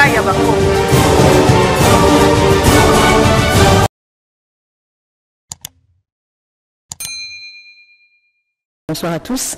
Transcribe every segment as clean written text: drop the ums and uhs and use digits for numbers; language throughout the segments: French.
ya bakongo. Bonsoir à tous.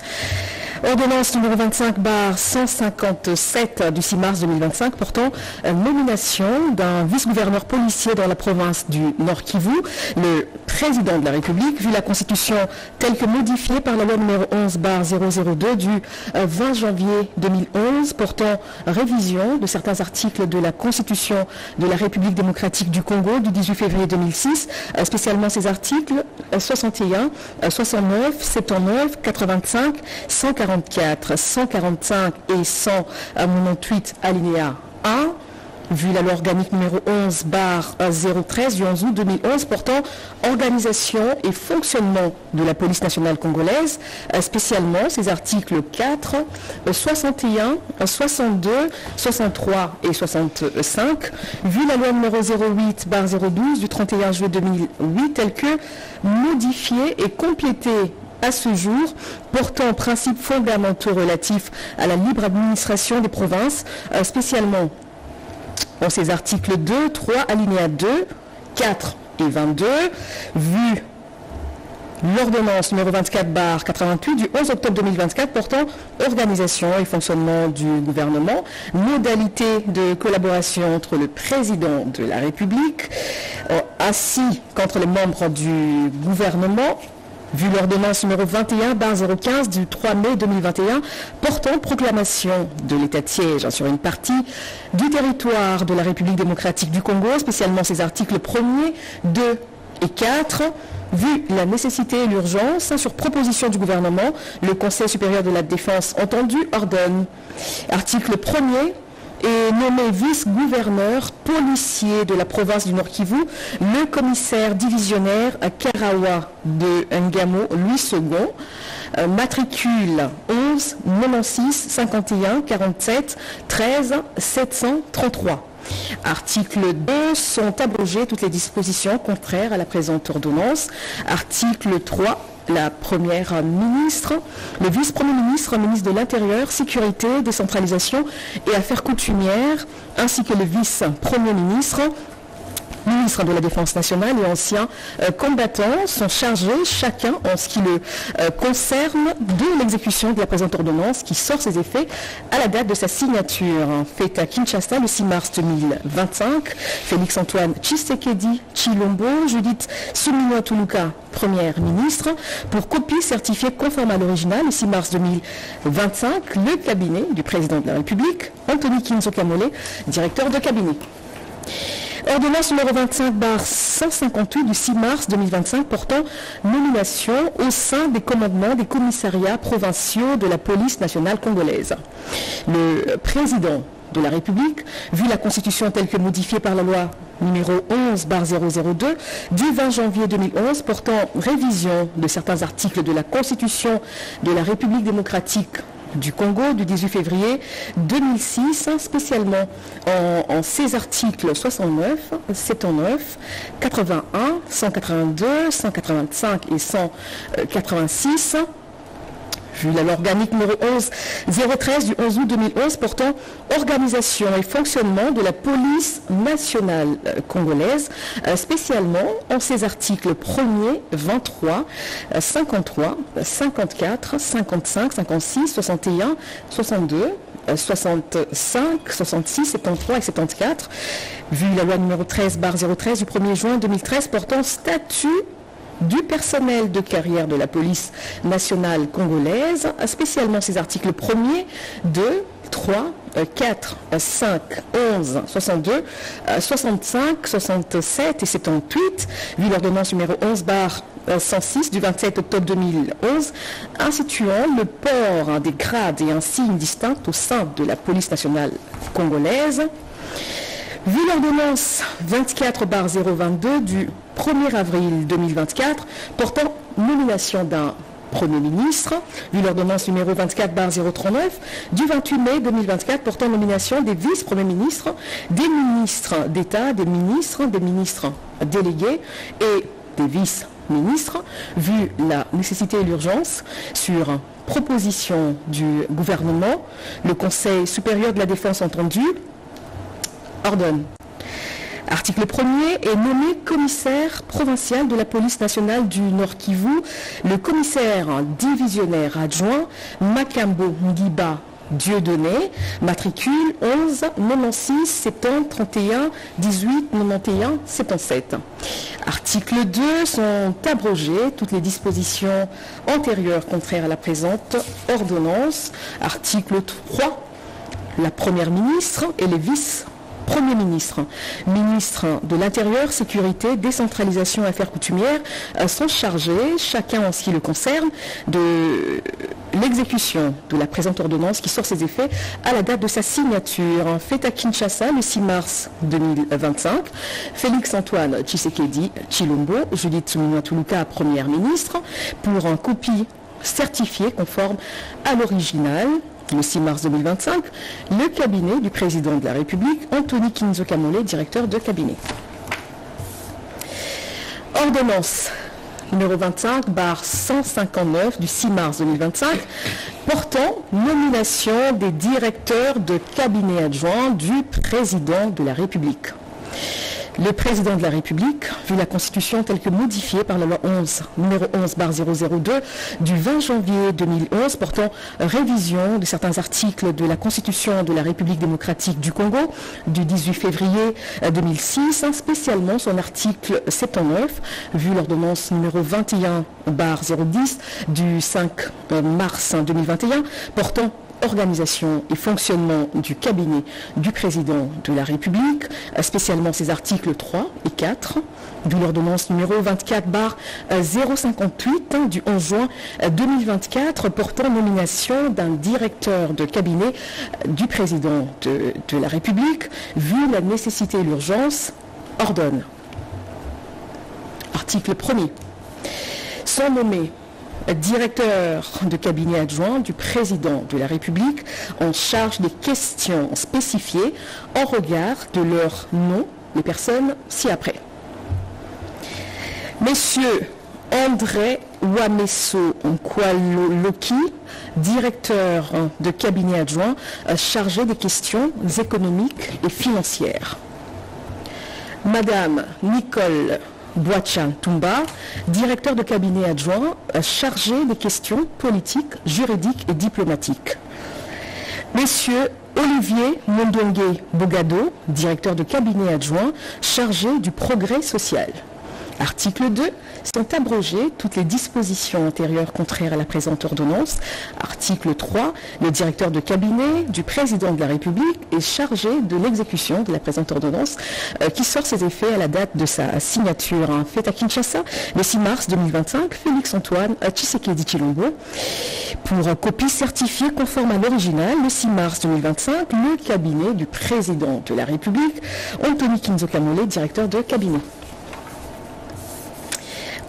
Ordonnance numéro 25/157 du 6 mars 2025 portant nomination d'un vice-gouverneur policier dans la province du Nord Kivu, le président de la République, vu la Constitution telle que modifiée par la loi numéro 11/002 du 20 janvier 2011 portant révision de certains articles de la Constitution de la République démocratique du Congo du 18 février 2006, spécialement ces articles 61, 69, 79, 85, 144, 145 et 198 alinéa 1, vu la loi organique numéro 11/013 du 11 août 2011 portant organisation et fonctionnement de la police nationale congolaise, spécialement ces articles 4, 61, 62, 63 et 65, vu la loi numéro 08/012 du 31 juillet 2008 telle que modifiée et complétée à ce jour, portant principes fondamentaux relatifs à la libre administration des provinces, spécialement en ces articles 2, 3, alinéa 2, 4 et 22, vu l'ordonnance numéro 24/88 du 11 octobre 2024 portant organisation et fonctionnement du gouvernement, modalité de collaboration entre le président de la République ainsi qu'entre les membres du gouvernement, vu l'ordonnance numéro 21/015 du 3 mai 2021 portant proclamation de l'état de siège sur une partie du territoire de la République démocratique du Congo, spécialement ses articles 1er, 2 et 4, vu la nécessité et l'urgence, sur proposition du gouvernement, le Conseil supérieur de la défense entendu ordonne. Article 1er, est nommé vice-gouverneur policier de la province du Nord Kivu, le commissaire divisionnaire à Kerawa de Ngamo, Louis II, matricule 11 96 51 47 13 733. Article 2, sont abrogées toutes les dispositions contraires à la présente ordonnance. Article 3, la première ministre, le vice-premier ministre, ministre de l'Intérieur, Sécurité, Décentralisation et Affaires coutumières, ainsi que le vice-premier ministre, ministre de la Défense nationale et anciens combattants sont chargés, chacun en ce qui le concerne, de l'exécution de la présente ordonnance qui sort ses effets à la date de sa signature. Faite à Kinshasa le 6 mars 2025, Félix-Antoine Tshisekedi Tshilombo, Judith Suminwa Tuluka, première ministre, pour copie certifiée conforme à l'original le 6 mars 2025, le cabinet du président de la République, Anthony Kinzo Kamole, directeur de cabinet. Ordonnance numéro 25/158 du 6 mars 2025 portant nomination au sein des commandements des commissariats provinciaux de la police nationale congolaise. Le président de la République, vu la Constitution telle que modifiée par la loi numéro 11/002 du 20 janvier 2011 portant révision de certains articles de la Constitution de la République démocratique du Congo du 18 février 2006, spécialement en ces articles 69, 79, 81, 182, 185 et 186, vu la loi organique numéro 11/013 du 11 août 2011 portant organisation et fonctionnement de la police nationale congolaise, spécialement en ces articles 1er, 23, 53, 54, 55, 56, 61, 62, 65, 66, 73 et 74, vu la loi numéro 13/013 du 1er juin 2013 portant statut du personnel de carrière de la police nationale congolaise, spécialement ces articles 1er, 2, 3, 4, 5, 11, 62, 65, 67 et 78, vu l'ordonnance numéro 11/106 du 27 octobre 2011, instituant le port des grades et un signe distinct au sein de la police nationale congolaise. Vu l'ordonnance 24/022 du 1er avril 2024 portant nomination d'un Premier ministre, vu l'ordonnance numéro 24/039 du 28 mai 2024 portant nomination des vice-premiers ministres, des ministres d'État, des ministres délégués et des vice-ministres, vu la nécessité et l'urgence, sur proposition du gouvernement, le Conseil supérieur de la défense entendu Ordonne. Article 1er est nommé commissaire provincial de la police nationale du Nord Kivu, le commissaire divisionnaire adjoint Makambo Ngiba Dieudonné, matricule 11 96 70 31 18 91 77. Article 2 sont abrogées toutes les dispositions antérieures contraires à la présente ordonnance. Article 3, la première ministre et les vice-premiers ministres, ministres de l'Intérieur, Sécurité, Décentralisation et Affaires coutumières sont chargés, chacun en ce qui le concerne, de l'exécution de la présente ordonnance qui sort ses effets à la date de sa signature. Faite à Kinshasa le 6 mars 2025, Félix-Antoine Tshisekedi Tshilombo, Judith Suminwa Tuluka, première ministre, pour une copie certifiée conforme à l'original. Le 6 mars 2025, le cabinet du président de la République, Anthony Kinzo Kamole, directeur de cabinet. Ordonnance numéro 25/159 du 6 mars 2025 portant nomination des directeurs de cabinet adjoints du président de la République. Le président de la République, vu la Constitution telle que modifiée par la loi numéro 11/002 du 20 janvier 2011 portant révision de certains articles de la Constitution de la République démocratique du Congo du 18 février 2006, spécialement son article 79, vu l'ordonnance numéro 21/010 du 5 mars 2021 portant organisation et fonctionnement du cabinet du président de la République, spécialement ses articles 3 et 4, de l'ordonnance numéro 24/058 du 11 juin 2024 portant nomination d'un directeur de cabinet du président de la République, vu la nécessité et l'urgence, ordonne. Article 1er. Sont nommés directeur de cabinet adjoint du président de la République en charge des questions spécifiées en regard de leur nom, les personnes ci-après. Messieurs André Wameso Nkwaloki, directeur de cabinet adjoint chargé des questions économiques et financières. Madame Nicole Boachan Tumba, directeur de cabinet adjoint chargé des questions politiques, juridiques et diplomatiques. Monsieur Olivier Mondongue Bogado, directeur de cabinet adjoint chargé du progrès social. Article 2. Sont abrogées toutes les dispositions antérieures contraires à la présente ordonnance. Article 3. Le directeur de cabinet du président de la République est chargé de l'exécution de la présente ordonnance qui sort ses effets à la date de sa signature. Faite à Kinshasa le 6 mars 2025, Félix-Antoine Tshisekedi Tshilombo. Pour copie certifiée conforme à l'original, le 6 mars 2025, le cabinet du président de la République, Anthony Kinzo Kamole, directeur de cabinet.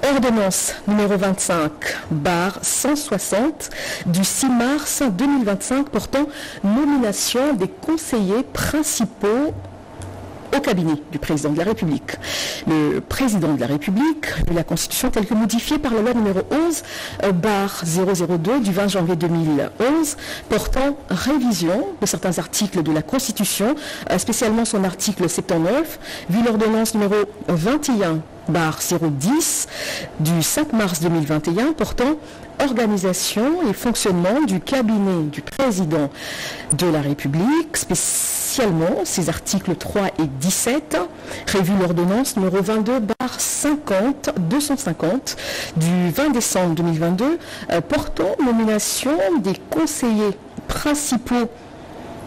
Ordonnance numéro 25/160 du 6 mars 2025 portant nomination des conseillers principaux au cabinet du président de la République. Le président de la République, la Constitution telle que modifiée par la loi numéro 11/002 du 20 janvier 2011 portant révision de certains articles de la Constitution, spécialement son article 79, vu l'ordonnance numéro 21/010 du 5 mars 2021 portant organisation et fonctionnement du cabinet du président de la République, spécialement ses articles 3 et 17, révu l'ordonnance numéro 22/50-250 du 20 décembre 2022 portant nomination des conseillers principaux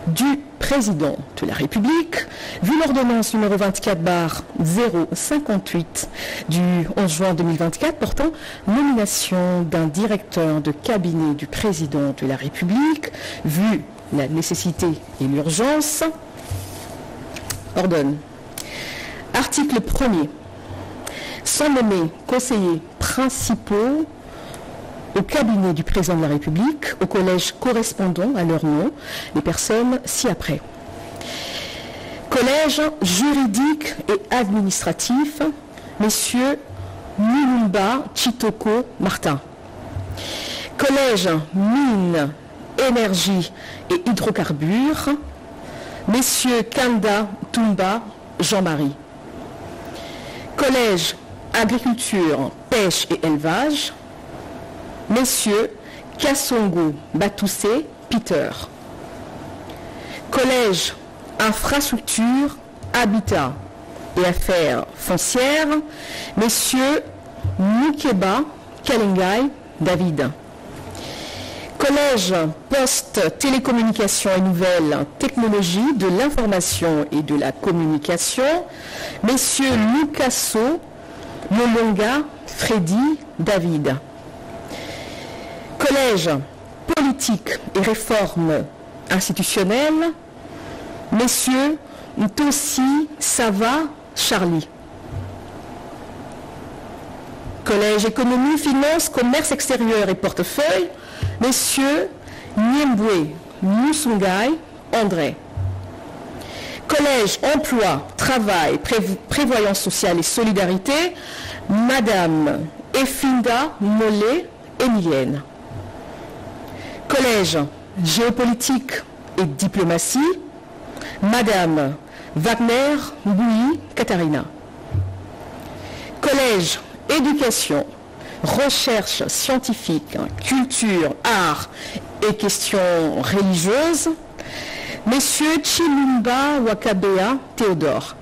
du président de la République, vu l'ordonnance numéro 24/058 du 11 juin 2024 portant nomination d'un directeur de cabinet du président de la République, vu la nécessité et l'urgence, ordonne. Article 1er. Sont nommés conseillers principaux au cabinet du président de la République, au collège correspondant à leur nom, les personnes ci-après. Collège juridique et administratif, messieurs Mulumba Chitoko Martin. Collège mines, énergie et hydrocarbures, Messieurs Kanda Toumba Jean-Marie. Collège Agriculture, Pêche et Élevage, Messieurs Kassongo Batoussé Peter. Collège Infrastructure, Habitat et Affaires Foncières, Messieurs Mukeba Kalengai David. Collège Poste, Télécommunications et Nouvelles Technologies de l'Information et de la Communication, Messieurs Lucasso Molonga Freddy David. Collège Politique et Réforme Institutionnelle, Messieurs Tossi Sava Charlie. Collège Économie, Finance, Commerce extérieur et Portefeuille, Messieurs Niembwe Musungai André. Collège Emploi, Travail, Prévoyance sociale et Solidarité, Madame Efinda Mollet Emilienne. Collège Géopolitique et Diplomatie, Madame Wagner Bouilly Katharina. Collège Éducation, Recherche scientifique, Culture, Art et questions religieuses, Messieurs Chilumba Wakabea Théodore.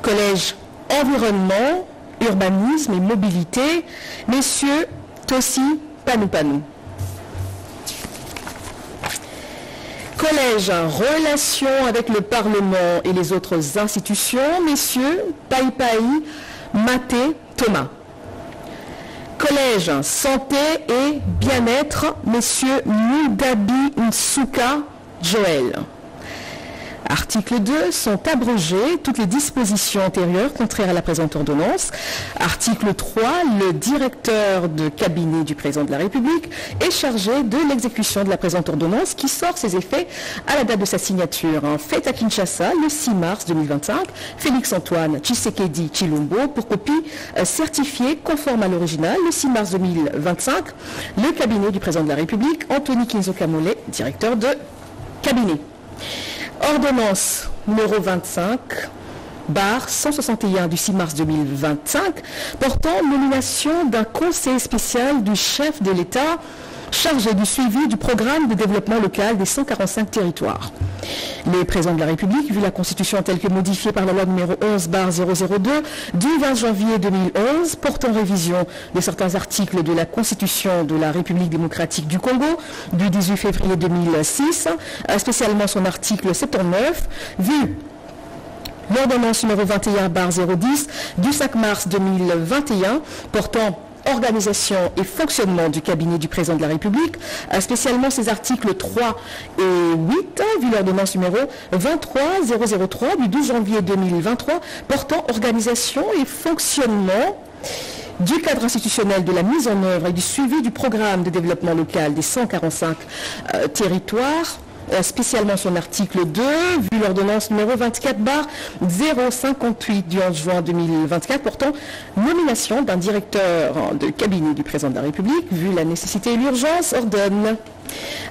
Collège Environnement, Urbanisme et Mobilité, Messieurs Tossi Panoupanou. Collège Relations avec le Parlement et les autres institutions, Messieurs Paipai Maté Thomas. Collège Santé et Bien-être, Messieurs Mudabi Nsuka Joël. Article 2, sont abrogées toutes les dispositions antérieures contraires à la présente ordonnance. Article 3, le directeur de cabinet du président de la République est chargé de l'exécution de la présente ordonnance qui sort ses effets à la date de sa signature. Faite à Kinshasa le 6 mars 2025, Félix-Antoine Tshisekedi Chilombo pour copie certifiée conforme à l'original le 6 mars 2025. Le cabinet du président de la République, Anthony Kinzo Kamole, directeur de cabinet. Ordonnance numéro 25/161 du 6 mars 2025 portant nomination d'un conseiller spécial du chef de l'État chargé du suivi du programme de développement local des 145 territoires. Le président de la République, vu la Constitution telle que modifiée par la loi numéro 11/002 du 20 janvier 2011 portant révision de certains articles de la Constitution de la République démocratique du Congo du 18 février 2006, spécialement son article 79, vu l'ordonnance numéro 21/010 du 5 mars 2021 portant organisation et fonctionnement du cabinet du président de la République, spécialement ses articles 3 et 8, vu l'ordonnance numéro 23003 du 12 janvier 2023 portant organisation et fonctionnement du cadre institutionnel de la mise en œuvre et du suivi du programme de développement local des 145 territoires, spécialement son article 2, vu l'ordonnance numéro 24/058 du 11 juin 2024 portant nomination d'un directeur de cabinet du président de la République, vu la nécessité et l'urgence, ordonne.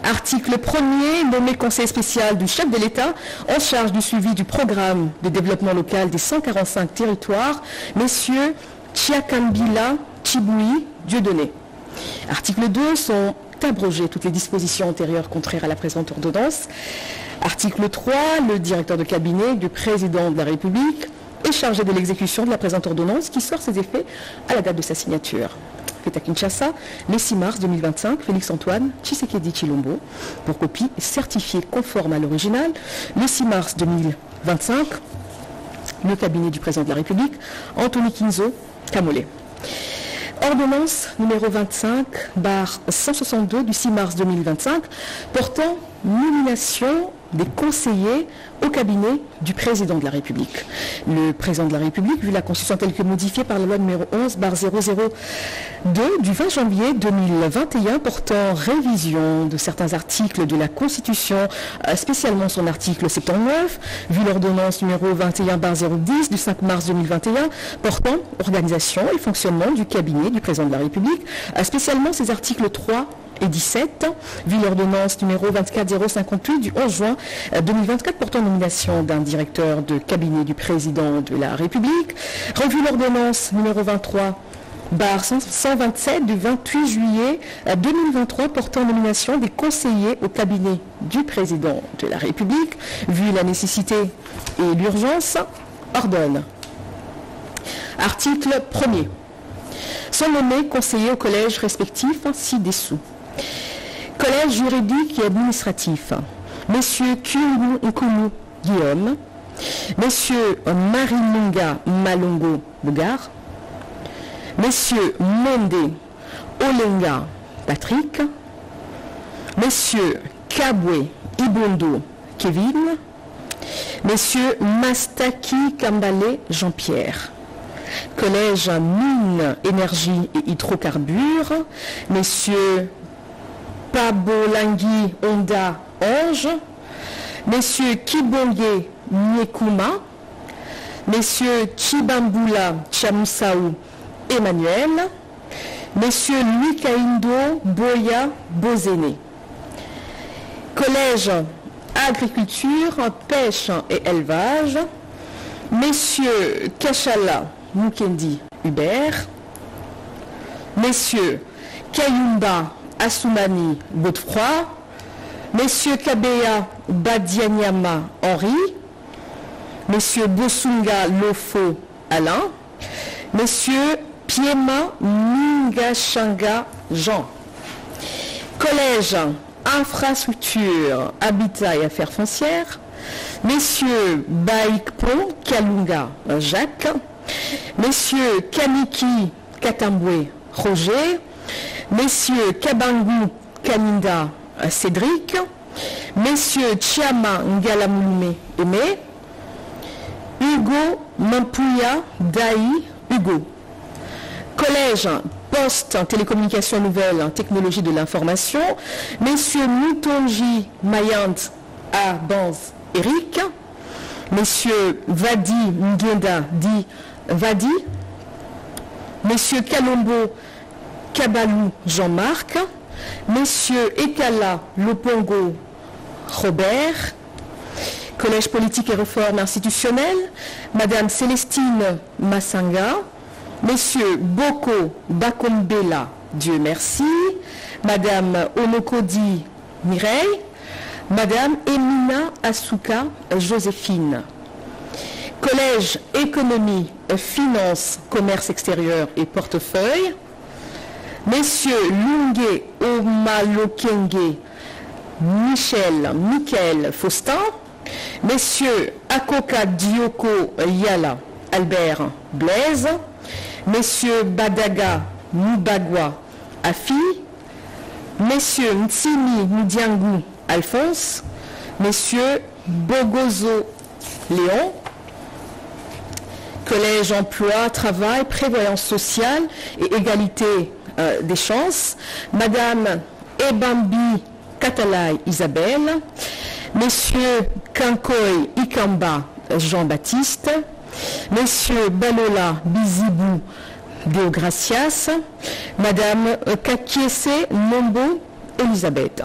Article 1er, nommé conseiller spécial du chef de l'État en charge du suivi du programme de développement local des 145 territoires, messieurs Chiakambila Chiboui Dieudonné. Article 2, sont abrogées toutes les dispositions antérieures contraires à la présente ordonnance. Article 3, le directeur de cabinet du président de la République est chargé de l'exécution de la présente ordonnance qui sort ses effets à la date de sa signature. Fait à Kinshasa, le 6 mars 2025, Félix-Antoine Tshisekedi Chilombo, pour copie certifiée conforme à l'original, le 6 mars 2025, le cabinet du président de la République, Anthony Kinzo Kamole. Ordonnance numéro 25/162 du 6 mars 2025 portant nomination des conseillers au cabinet du président de la République. Le président de la République, vu la Constitution telle que modifiée par la loi numéro 11/002 du 20 janvier 2021 portant révision de certains articles de la Constitution, spécialement son article 79, vu l'ordonnance numéro 21/010 du 5 mars 2021 portant organisation et fonctionnement du cabinet du président de la République, spécialement ses articles 3 et 17, vu l'ordonnance numéro 24058 du 11 juin 2024 portant nomination d'un directeur de cabinet du président de la République, revu l'ordonnance numéro 23/127 du 28 juillet 2023 portant nomination des conseillers au cabinet du président de la République, vu la nécessité et l'urgence, ordonne. Article 1er. Sont nommés conseillers au collège respectif ci-dessous. Collège juridique et administratif. Messieurs Kyungu Nkunu Guillaume. Messieurs Marinunga Malongo Bougar. Messieurs Monde Olenga Patrick. Messieurs Kabwe Ibondo Kevin. Messieurs Mastaki Kambale Jean-Pierre. Collège Mines, Énergie et Hydrocarbures, Messieurs Pabolangui Onda Ange, Messieurs Kibonge Nyekuma, Messieurs Chibambula Chamoussaou Emmanuel, Messieurs Louis Kaindo Boya Bozene. Collège Agriculture, Pêche et Élevage, Messieurs Kachala Mukendi Hubert, Messieurs Kayumba Assoumani Godefroy, Messieurs Kabeya Badianyama Henri, Messieurs Bosunga Lofo Alain, Messieurs Piema Mingashanga Jean. Collège Infrastructure, Habitat et Affaires foncières, Messieurs Baikpo Kalunga Jacques, Messieurs Kaniki Katambwe Roger, Messieurs Kabangu Kaninda Cédric, Messieurs Chiama Ngalamulume Aimé, Hugo Mampuya Daï Hugo. Collège Poste, Télécommunications Nouvelles, Technologie de l'Information, Messieurs Moutonji Mayant A. Banz Eric, Messieurs Vadi Ngenda Di Vadi, Messieurs Kalombo Kabalou Jean-Marc, Messieurs Ekala Lopongo Robert. Collège politique et réforme institutionnelle, Madame Célestine Massanga, Messieurs Boko Bakombela, Dieu merci, Madame Onokodi Mireille, Madame Emina Asuka Joséphine. Collège économie, finance, commerce extérieur et portefeuille, Messieurs Lunge Omalokenge Michael Faustin, Messieurs Akoka Dioko Yala Albert Blaise, Messieurs Badaga Mubagwa Afi, Messieurs Ntsimi Mudiangu Alphonse, Messieurs Bogozo Léon. Collège emploi, travail, prévoyance sociale et égalité des chances, Madame Ebambi Katalai Isabelle, Messieurs Kankoy Ikamba Jean-Baptiste, Messieurs Balola Bizibou Deogracias, Madame Kakiese Mombo Elisabeth.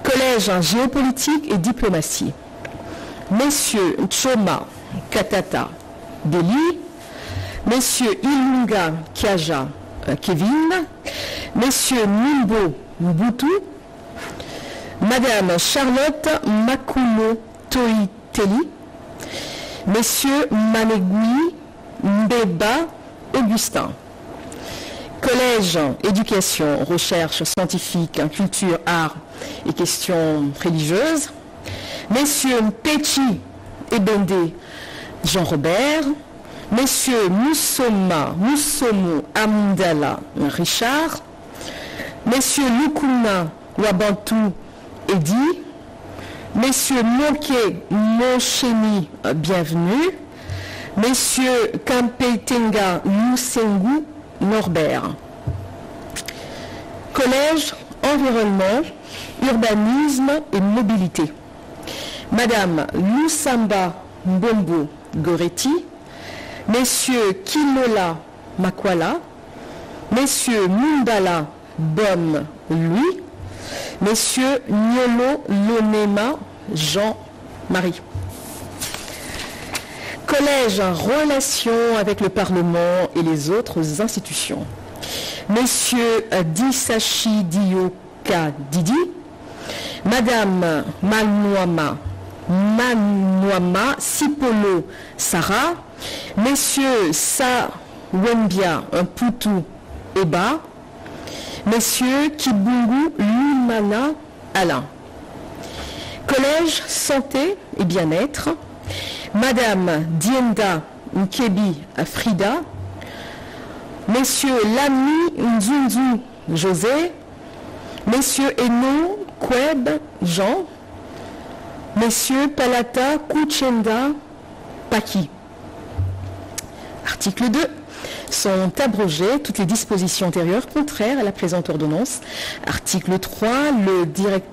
Collège en géopolitique et diplomatie, Messieurs Choma Katata Deli, Messieurs Ilunga Kiaja Kevin, Messieurs Nimbo Mbutu, Madame Charlotte Makumo Toiteli, Messieurs Manegui Mbeba Augustin. Collège, éducation, recherche scientifique, culture, art et questions religieuses, Messieurs Mpechi Ebende Jean-Robert, Messieurs Moussomo Amundala Richard, Messieurs Lukuna Wabantu Edi, Messieurs Moke Mosheni Bienvenue, Messieurs Kampetenga Lusengu Norbert. Collège environnement, urbanisme et mobilité, Madame Lusamba Mbombo Goretti, Messieurs Kinola Makwala, Messieurs Mumbala Bom Louis. Messieurs Niolo Lonema Jean-Marie. Collège en relation avec le Parlement et les autres institutions. Messieurs Disachi Dioka Didi. Madame Manouama Sipolo Sarah. Messieurs Sa Wembia Mputu Eba. Messieurs Kibungu Lumana Alain. Collège Santé et Bien-être. Madame Dienda Nkebi Frida. Messieurs Lami Nzunzu José. Messieurs Eno Kweb Jean. Messieurs Palata Kuchenda Paki. Article 2. Sont abrogées toutes les dispositions antérieures contraires à la présente ordonnance. Article 3. Le directeur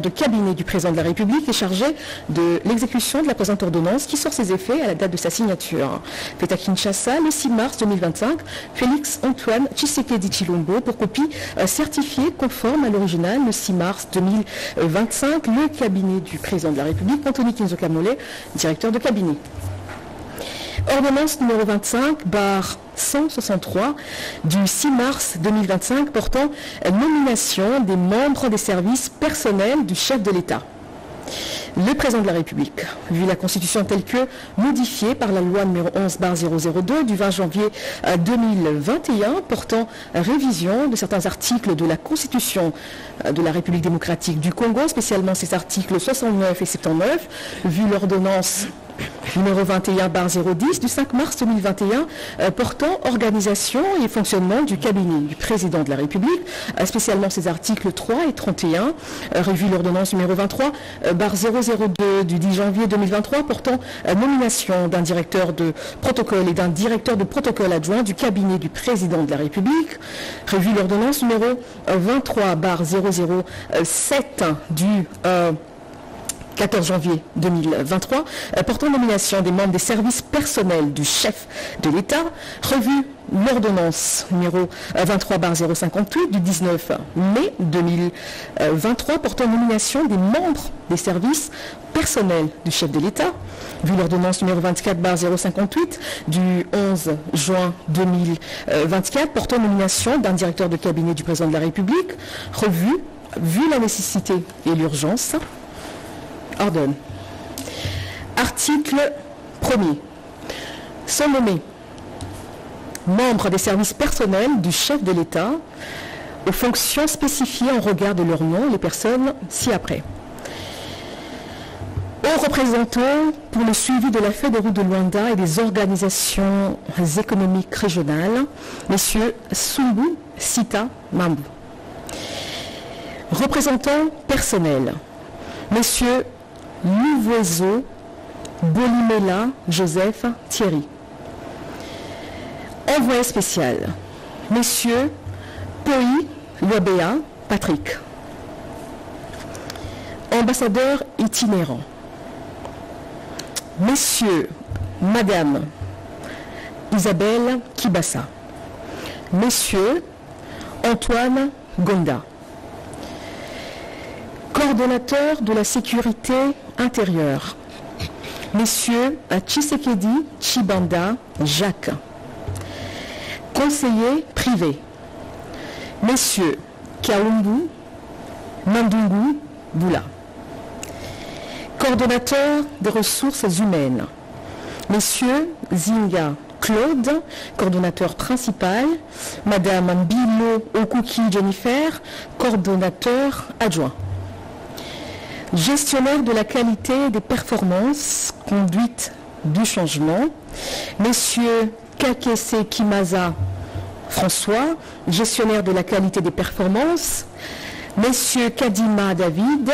de cabinet du président de la République est chargé de l'exécution de la présente ordonnance qui sort ses effets à la date de sa signature. Fait à Kinshasa le 6 mars 2025, Félix Antoine Tshisekedi Tshilombo pour copie certifiée conforme à l'original le 6 mars 2025. Le cabinet du président de la République, Anthony Kinzoka Mollet, directeur de cabinet. Ordonnance numéro 25/163 du 6 mars 2025 portant nomination des membres des services personnels du chef de l'État. Le président de la République, vu la Constitution telle que modifiée par la loi numéro 11/002 du 20 janvier 2021 portant révision de certains articles de la Constitution de la République démocratique du Congo, spécialement ses articles 69 et 79, vu l'ordonnance numéro 21/010 du 5 mars 2021 portant organisation et fonctionnement du cabinet du président de la République, spécialement ses articles 3 et 31, revu l'ordonnance numéro 23/002 du 10 janvier 2023 portant nomination d'un directeur de protocole et d'un directeur de protocole adjoint du cabinet du président de la République, revu l'ordonnance numéro 23/007 du 14 janvier 2023, portant nomination des membres des services personnels du chef de l'État, revue l'ordonnance numéro 23/058 du 19 mai 2023, portant nomination des membres des services personnels du chef de l'État, vu l'ordonnance numéro 24/058 du 11 juin 2024, portant nomination d'un directeur de cabinet du président de la République, revue, vu la nécessité et l'urgence, ordonne. Article 1er. Sont nommés membres des services personnels du chef de l'État aux fonctions spécifiées en regard de leur nom les personnes ci-après. Aux représentants pour le suivi de la feuille de route de Luanda et des organisations économiques régionales, messieurs Sumbu Sita Mambu. Représentants personnels, messieurs Louvoiseau, Bolimela, Joseph, Thierry. Envoyé spécial, messieurs Poi, Loabea, Patrick. Ambassadeur itinérant, messieurs, madame Isabelle Kibassa. Messieurs Antoine Gonda. Coordonnateur de la sécurité intérieure, messieurs Tshisekedi Chibanda Jacques. Conseiller privé, messieurs Kaumbu Mandungu Boula. Coordonnateur des ressources humaines, messieurs Zinga Claude, coordonnateur principal, madame Mbilo Okuki Jennifer, coordonnateur adjoint. Gestionnaire de la qualité des performances, conduite du changement, messieurs Kakese Kimaza François, gestionnaire de la qualité des performances, messieurs Kadima David,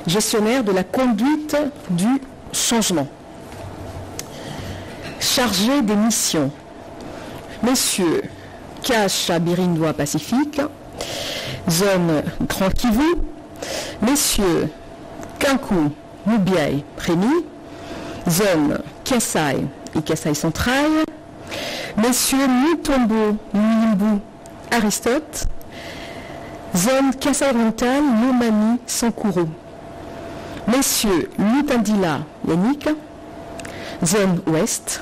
gestionnaire de la conduite du changement. Chargé des missions, messieurs Kacha Birindois Pacifique, zone Grand Kivu, messieurs Kankou Mubiaï Prémy, zone Kassai et Kassai Central, messieurs Mutombo Nimbu Aristote, Zone Kassai Oriental, Lomami, Sankuru. Messieurs Lutandila, Yannick. Zone Ouest.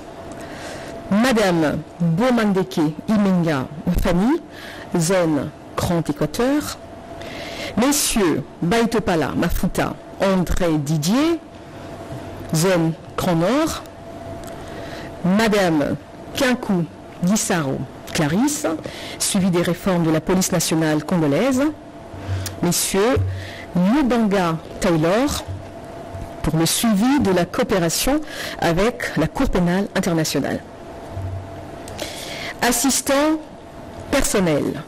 Madame Bomandeke, Imenga, Fanny. Zone Grand Équateur. Messieurs Baitopala, Mafuta, André Didier. Zone Grand Nord. Madame Kinkou, Gisaro, Clarisse, suivi des réformes de la police nationale congolaise. Messieurs Lubanga Taylor, pour le suivi de la coopération avec la Cour pénale internationale. Assistant personnel.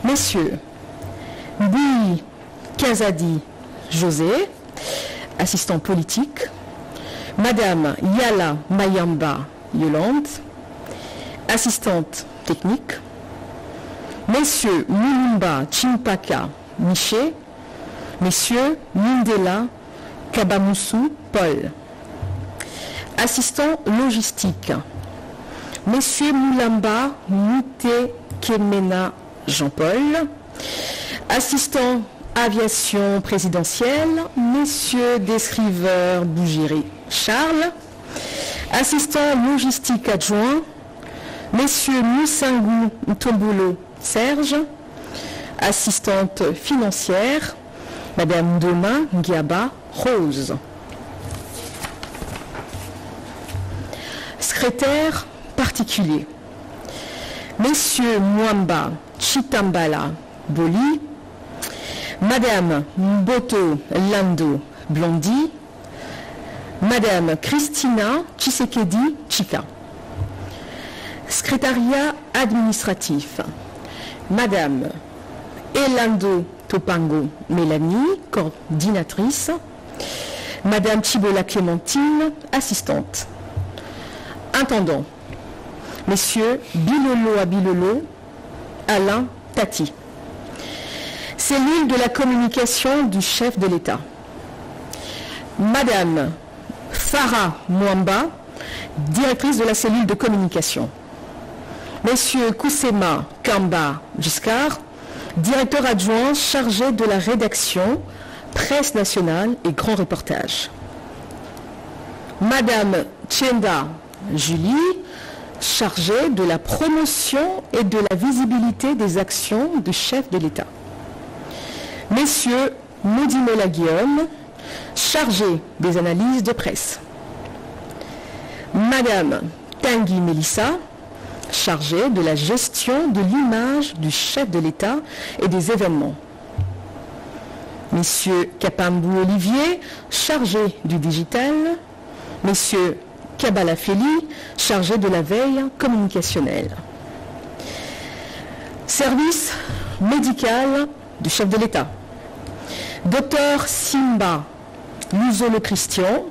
Messieurs Bui Kazadi José, assistant politique. Madame Yala Mayamba Yolande, assistante technique. Messieurs Mulumba Chimpaka Miché. Messieurs Mindela Kabamusu Paul, assistant logistique. Messieurs Mulamba Mute Kemena Jean-Paul, assistant aviation présidentielle. Messieurs Descriveur Bougiri Charles, assistant logistique adjoint. Messieurs Musangu Ntombolo Serge, assistante financière. Madame Doma Ngiaba Rose. Secrétaire particulier. Messieurs Mwamba Chitambala Boli. Madame Mboto Lando Blondi. Madame Christina Tshisekedi Chika. Secrétariat administratif. Madame Elando Topango Mélanie, coordinatrice. Madame Chibola Clémentine, assistante. Intendant. Messieurs Bilolo Abilolo, Alain Tati. Cellule de la communication du chef de l'État. Madame Farah Mwamba, directrice de la cellule de communication. Messieurs Kousema Kamba Giscard, directeur adjoint chargé de la rédaction, presse nationale et grand reportage. Madame Tchenda Julie, chargée de la promotion et de la visibilité des actions du chef de l'État. Messieurs Moudimola Guillaume, chargé des analyses de presse. Madame Tanguy Mélissa, chargée de la gestion de l'image du chef de l'État et des événements. Monsieur Kapambou Olivier, chargé du digital. Monsieur Kabala Feli, chargé de la veille communicationnelle. Service médical du chef de l'État. Docteur Simba Luzolo Christian,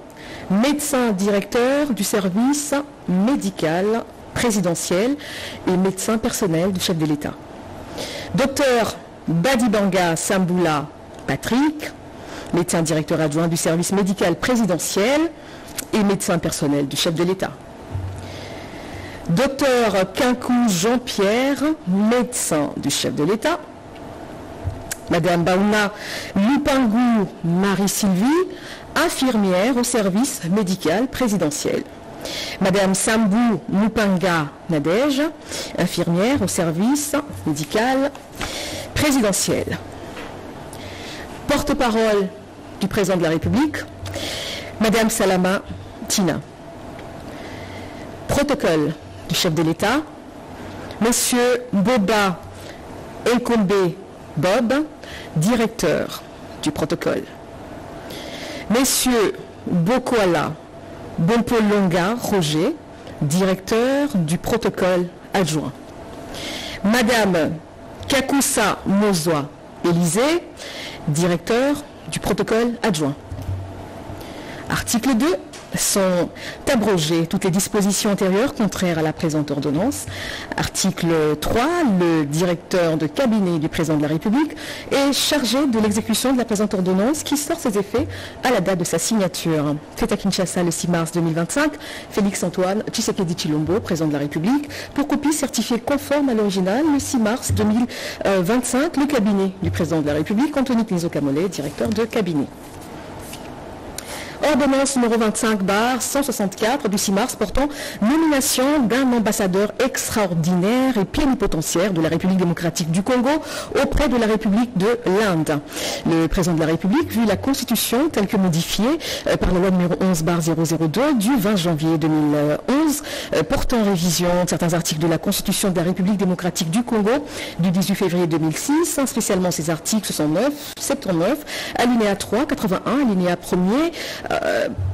médecin directeur du service médical présidentiel et médecin personnel du chef de l'État. Docteur Badibanga Samboula Patrick, médecin directeur adjoint du service médical présidentiel et médecin personnel du chef de l'État. Docteur Kinkou Jean-Pierre, médecin du chef de l'État. Madame Baouna Lupangou Marie-Sylvie, infirmière au service médical présidentiel. Madame Sambou Mupanga Nadège, infirmière au service médical présidentiel. Porte-parole du président de la République, Madame Salama Tina. Protocole du chef de l'État, Monsieur Boba Nkombe Bob, directeur du protocole. Messieurs Bokoala Bompolonga Roger, directeur du protocole adjoint. Madame Kakusa Mozwa Élysée, directeur du protocole adjoint. Article 2. sont abrogées toutes les dispositions antérieures contraires à la présente ordonnance. Article 3, le directeur de cabinet du président de la République est chargé de l'exécution de la présente ordonnance qui sort ses effets à la date de sa signature. Fait à Kinshasa le 6 mars 2025, Félix-Antoine Tshisekedi Tshilombo, président de la République, pour copie certifiée conforme à l'original le 6 mars 2025, le cabinet du président de la République, Anthony Knizo Kamole, directeur de cabinet. Ordonnance numéro 25/164 du 6 mars portant nomination d'un ambassadeur extraordinaire et plénipotentiaire de la République démocratique du Congo auprès de la République de l'Inde. Le président de la République, vu la Constitution telle que modifiée par la loi numéro 11/002 du 20 janvier 2011 portant révision de certains articles de la Constitution de la République démocratique du Congo du 18 février 2006, spécialement ces articles 69, 79, alinéa 3, 81, alinéa 1er,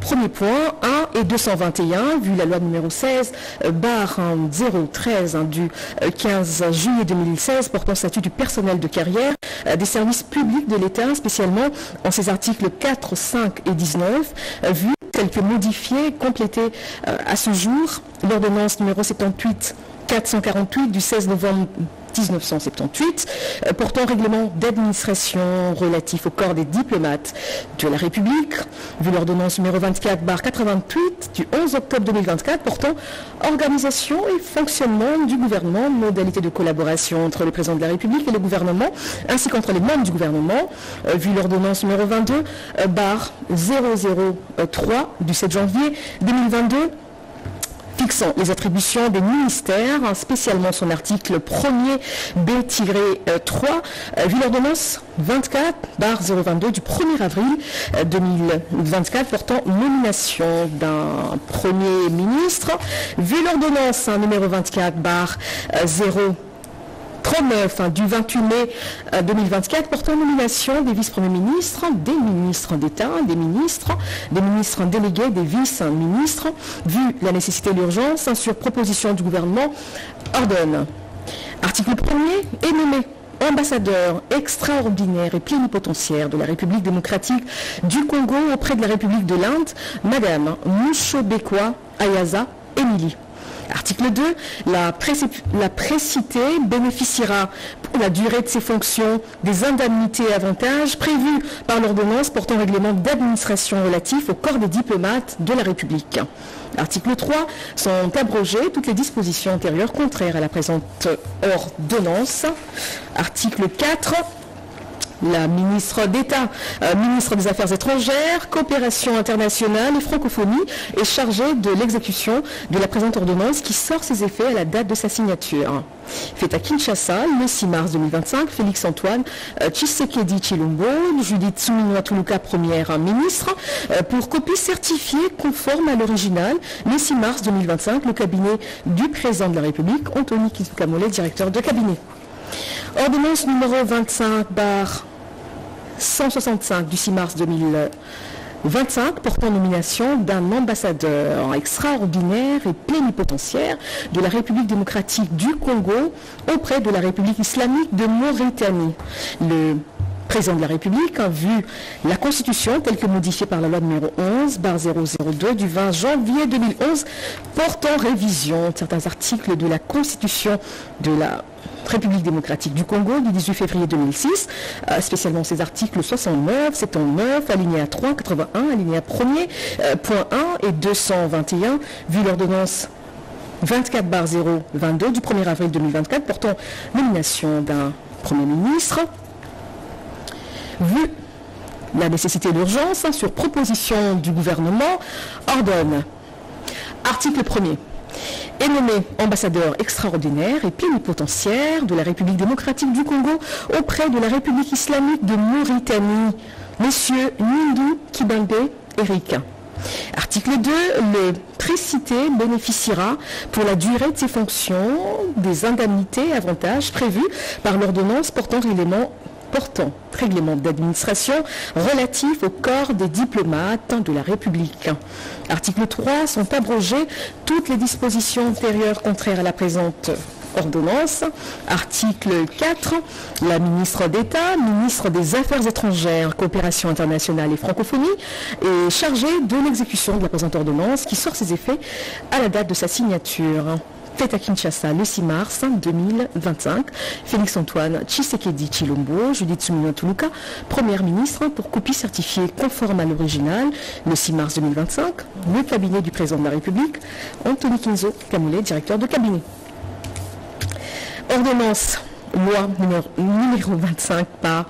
premier point, 1 et 221, vu la loi numéro 16/013 du 15 juillet 2016 portant statut du personnel de carrière des services publics de l'État, spécialement en ses articles 4, 5 et 19, vu tel que modifié, complété à ce jour, l'ordonnance numéro 78/448 du 16 novembre 1978, portant règlement d'administration relatif au corps des diplomates de la République, vu l'ordonnance numéro 24/88 du 11 octobre 2024, portant organisation et fonctionnement du gouvernement, modalité de collaboration entre le président de la République et le gouvernement, ainsi qu'entre les membres du gouvernement, vu l'ordonnance numéro 22/003 du 7 janvier 2022, fixant les attributions des ministères, spécialement son article 1er B-3, vu l'ordonnance 24/022 du 1er avril 2024 portant nomination d'un Premier ministre, vu l'ordonnance numéro 24/039 du 28 mai 2024 portant nomination des vice-premiers ministres, des ministres d'État, des ministres délégués, des vice-ministres, vu la nécessité et l'urgence, sur proposition du gouvernement, ordonne. Article 1er est nommé ambassadeur extraordinaire et plénipotentiaire de la République démocratique du Congo auprès de la République de l'Inde, Madame Mushobekwa Ayaza Émilie. Article 2, la précitée bénéficiera pour la durée de ses fonctions des indemnités et avantages prévus par l'ordonnance portant règlement d'administration relatif au corps des diplomates de la République. Article 3, sont abrogées toutes les dispositions antérieures contraires à la présente ordonnance. Article 4, la ministre d'État, ministre des Affaires étrangères, coopération internationale et francophonie est chargée de l'exécution de la présente ordonnance qui sort ses effets à la date de sa signature. Fait à Kinshasa, le 6 mars 2025, Félix-Antoine Tshisekedi Tshilombo, Judith Suminwa Tuluka, première ministre, pour copie certifiée conforme à l'original, le 6 mars 2025, le cabinet du président de la République, Anthony Knizo Kamole, directeur de cabinet. Ordonnance numéro 25/165 du 6 mars 2025 portant nomination d'un ambassadeur extraordinaire et plénipotentiaire de la République démocratique du Congo auprès de la République islamique de Mauritanie. Le président de la République a vu la Constitution telle que modifiée par la loi numéro 11/002 du 20 janvier 2011 portant révision de certains articles de la Constitution de la République démocratique du Congo du 18 février 2006, spécialement ces articles 69, 79, alinéa 3, 81, alinéa 1er, point 1 et 221, vu l'ordonnance 24/022 du 1er avril 2024 portant nomination d'un Premier ministre, vu la nécessité d'urgence, sur proposition du gouvernement, ordonne. Article 1er. Est nommé ambassadeur extraordinaire et plénipotentiaire de la République démocratique du Congo auprès de la République islamique de Mauritanie, Monsieur Nindu Kibambe Eric. Article 2, le précité bénéficiera pour la durée de ses fonctions des indemnités et avantages prévus par l'ordonnance portant règlement d'administration relatif au corps des diplomates de la République. Article 3, sont abrogées toutes les dispositions antérieures contraires à la présente ordonnance. Article 4, la ministre d'État, ministre des Affaires étrangères, coopération internationale et francophonie, est chargée de l'exécution de la présente ordonnance qui sort ses effets à la date de sa signature. Fait à Kinshasa le 6 mars 2025. Félix-Antoine Tshisekedi Tshilombo, Judith Suminwa Tuluka, Première ministre, pour copie certifiée conforme à l'original le 6 mars 2025. Le cabinet du président de la République, Anthony Kinzo Kamole, directeur de cabinet. Ordonnance. Loi numéro 25 par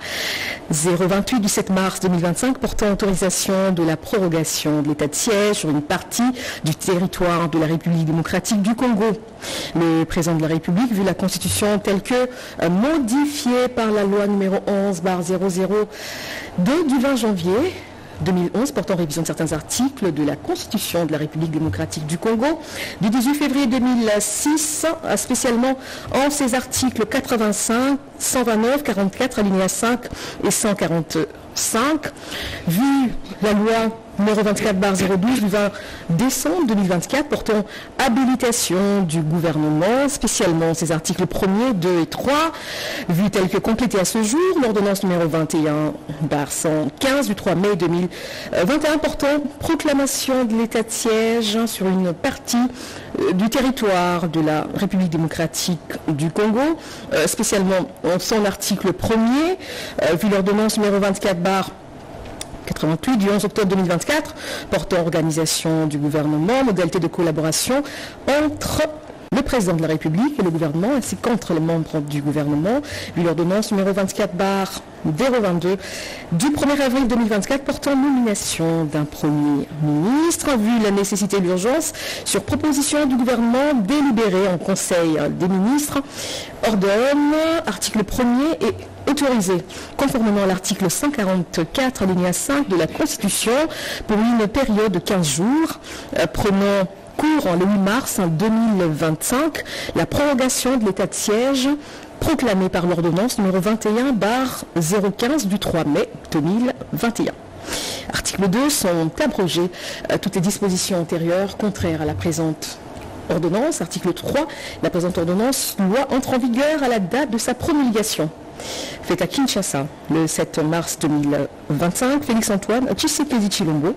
028 du 7 mars 2025 portant autorisation de la prorogation de l'état de siège sur une partie du territoire de la République démocratique du Congo. Le président de la République, vu la Constitution telle que modifiée par la loi numéro 11/002 du 20 janvier 2011 portant révision de certains articles de la Constitution de la République démocratique du Congo du 18 février 2006, spécialement en ses articles 85, 129, 44, alinéa 5 et 145, vu la loi numéro 24/012 du 20 décembre 2024 portant habilitation du gouvernement, spécialement ces articles 1er, 2 et 3, vu tel que complété à ce jour, l'ordonnance numéro 21/115 du 3 mai 2021 portant proclamation de l'état de siège sur une partie du territoire de la République démocratique du Congo, spécialement en son article 1er, vu l'ordonnance numéro 24/88 du 11 octobre 2024 portant organisation du gouvernement, modalité de collaboration entre le président de la République et le gouvernement, ainsi qu'entre les membres du gouvernement, vu l'ordonnance numéro 24/022 du 1er avril 2024 portant nomination d'un Premier ministre, vu la nécessité et l'urgence, sur proposition du gouvernement délibéré en Conseil des ministres, ordonne, article 1er, et autorisé, conformément à l'article 144, alinéa 5 de la Constitution, pour une période de 15 jours, prenant cours le 8 mars 2025, la prorogation de l'état de siège proclamée par l'ordonnance numéro 21/015 du 3 mai 2021. Article 2, sont abrogées toutes les dispositions antérieures contraires à la présente ordonnance. Article 3, la présente ordonnance loi entre en vigueur à la date de sa promulgation. Fait à Kinshasa le 7 mars 2025, Félix-Antoine Tshisekedi Tshilombo,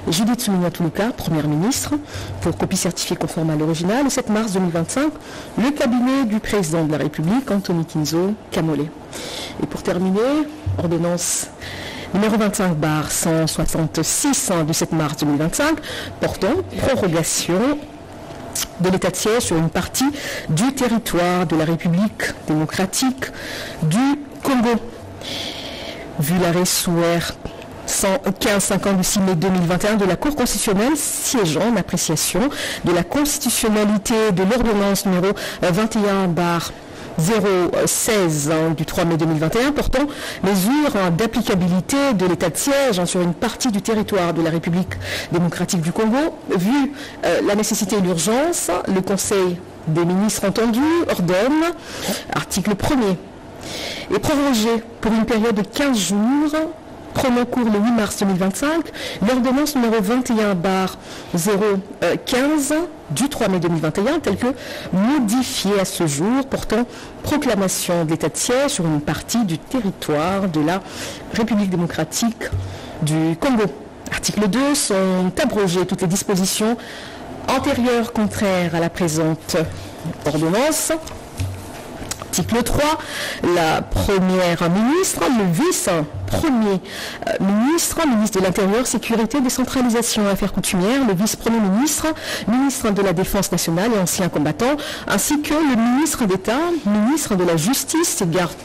Judith Suminwa Tuluka, Première ministre, pour copie certifiée conforme à l'original, le 7 mars 2025, le cabinet du président de la République, Anthony Kinzo Kamole. Et pour terminer, ordonnance numéro 25/166 du 7 mars 2025, portant prorogation de l'état de siège sur une partie du territoire de la République démocratique du Congo. Vu l'arrêt sous R 115-50 du 6 mai 2021 de la Cour constitutionnelle siégeant en appréciation de la constitutionnalité de l'ordonnance numéro 21/016 du 3 mai 2021 portant mesures d'applicabilité de l'état de siège sur une partie du territoire de la République démocratique du Congo, vu la nécessité et l'urgence, le Conseil des ministres entendu ordonne, article 1er, est prorogé pour une période de 15 jours, prenant cours le 8 mars 2025, l'ordonnance numéro 21/015 du 3 mai 2021, telle que modifiée à ce jour, portant proclamation de l'état de siège sur une partie du territoire de la République démocratique du Congo. Article 2, sont abrogées toutes les dispositions antérieures contraires à la présente ordonnance. Article 3, la Première ministre, le vice-premier ministre, ministre de l'Intérieur, Sécurité, Décentralisation et Affaires coutumières, le vice-premier ministre, ministre de la Défense nationale et ancien combattant, ainsi que le ministre d'État, ministre de la Justice et garde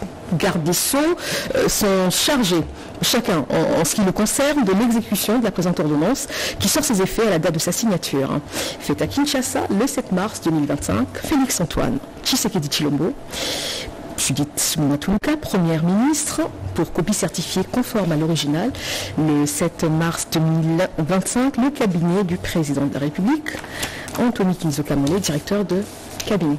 des Sceaux sont chargés, chacun en ce qui le concerne, de l'exécution de la présente ordonnance qui sort ses effets à la date de sa signature. Fait à Kinshasa le 7 mars 2025, Félix-Antoine Tshisekedi Tshilombo, Judith Suminwa Tuluka, Première ministre, pour copie certifiée conforme à l'original, le 7 mars 2025, le cabinet du président de la République, Anthony Kinzo Kamole, directeur de cabinet.